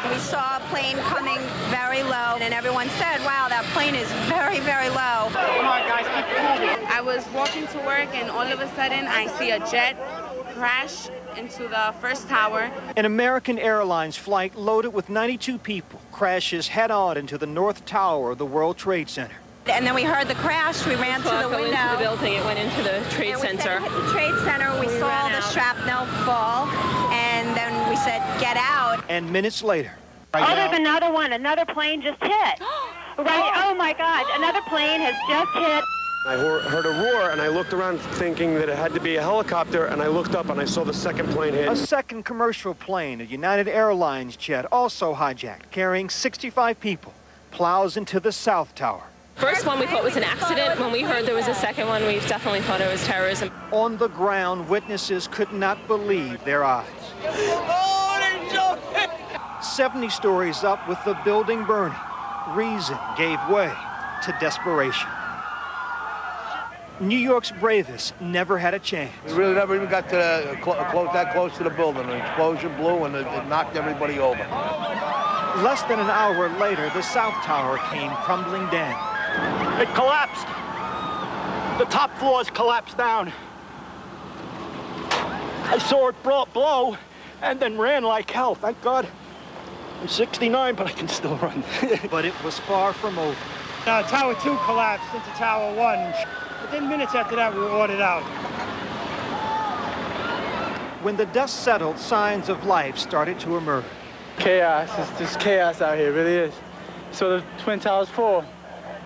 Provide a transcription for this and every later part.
We saw a plane coming very low, and everyone said, wow, that plane is very, very low. Come on, guys, keep moving. I was walking to work, and all of a sudden, I see a jet crash into the first tower. An American Airlines flight loaded with 92 people crashes head-on into the North Tower of the World Trade Center. And then we heard the crash. We ran to the window. Into the building. It went into the Trade Center. We hit the Trade Center. We saw the shrapnel fall, and then we said, "Get out!" And minutes later, there's another one. Another plane just hit. Right. Oh my God! Another plane has just hit. I heard a roar, and I looked around thinking that it had to be a helicopter, and I looked up, and I saw the second plane hit. A second commercial plane, a United Airlines jet, also hijacked, carrying 65 people, plows into the South Tower. First one we thought was an accident. When we heard there was a second one, we definitely thought it was terrorism. On the ground, witnesses could not believe their eyes. 70 stories up with the building burning, reason gave way to desperation. New York's bravest never had a chance. We really never even got to that close to the building. An explosion blew and it knocked everybody over. Less than an hour later, the South Tower came crumbling down. It collapsed. The top floors collapsed down. I saw it blow and then ran like hell. Thank God. I'm 69, but I can still run. But it was far from over. Tower 2 collapsed into Tower 1. Within minutes after that, we were ordered out. When the dust settled, signs of life started to emerge. Chaos. It's just chaos out here. It really is. So the Twin Towers fall.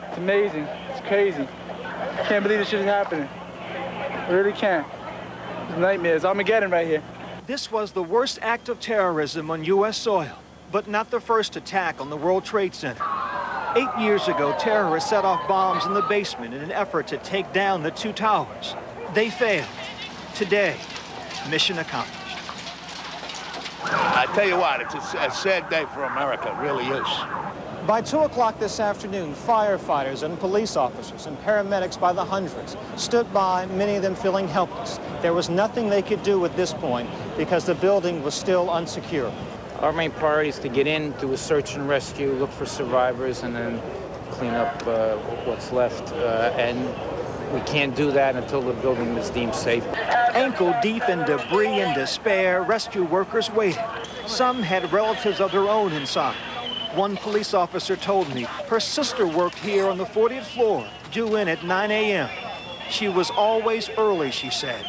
It's amazing. It's crazy. I can't believe this shit is happening. I really can't. It's nightmares. Armageddon right here. This was the worst act of terrorism on U.S. soil, but not the first attack on the World Trade Center. 8 years ago, terrorists set off bombs in the basement in an effort to take down the two towers. They failed. Today, mission accomplished. I tell you what, it's a sad day for America. It really is. By 2 o'clock this afternoon, firefighters and police officers and paramedics by the hundreds stood by, many of them feeling helpless. There was nothing they could do at this point because the building was still unsecured. Our main priority is to get in, do a search and rescue, look for survivors, and then clean up what's left. And we can't do that until the building is deemed safe. Ankle deep in debris and despair, rescue workers waited. Some had relatives of their own inside. One police officer told me her sister worked here on the 40th floor, due in at 9 a.m. She was always early, she said.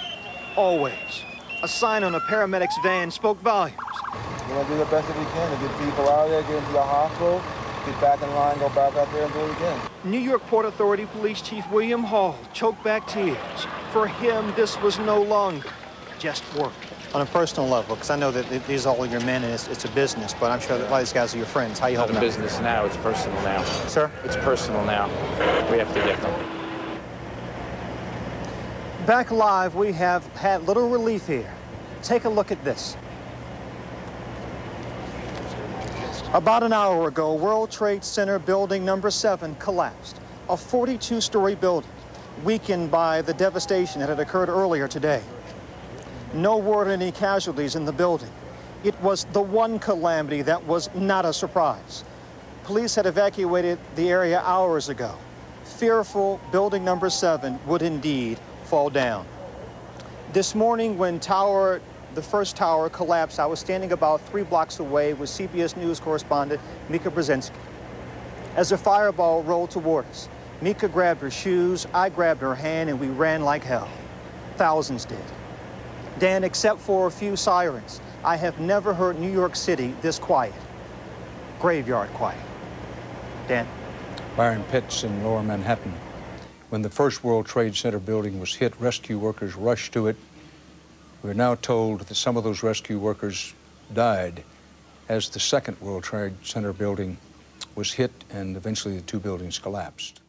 Always. A sign on a paramedic's van spoke volumes. We're going to do the best that we can to get people out of there, get into the hospital, get back in line, go back out there and do it again. New York Port Authority Police Chief William Hall choked back tears. For him, this was no longer just work. On a personal level, because I know that these are all your men and it's a business, but I'm sure that a lot of these guys are your friends. How you helping It's them? not a business now, it's personal now. Sir? It's personal now. We have to get them. Back live, we have had little relief here. Take a look at this. About an hour ago, World Trade Center building number 7 collapsed. A 42-story building, weakened by the devastation that had occurred earlier today. No word of any casualties in the building. It was the one calamity that was not a surprise. Police had evacuated the area hours ago. Fearful building number 7 would indeed fall down. This morning when the first tower collapsed, I was standing about 3 blocks away with CBS News correspondent Mika Brzezinski. As a fireball rolled toward us, Mika grabbed her shoes, I grabbed her hand, and we ran like hell. Thousands did. Dan, except for a few sirens, I have never heard New York City this quiet. Graveyard quiet. Dan? Byron Pitts in Lower Manhattan. When the first World Trade Center building was hit, rescue workers rushed to it. We're now told that some of those rescue workers died as the second World Trade Center building was hit and eventually the 2 buildings collapsed.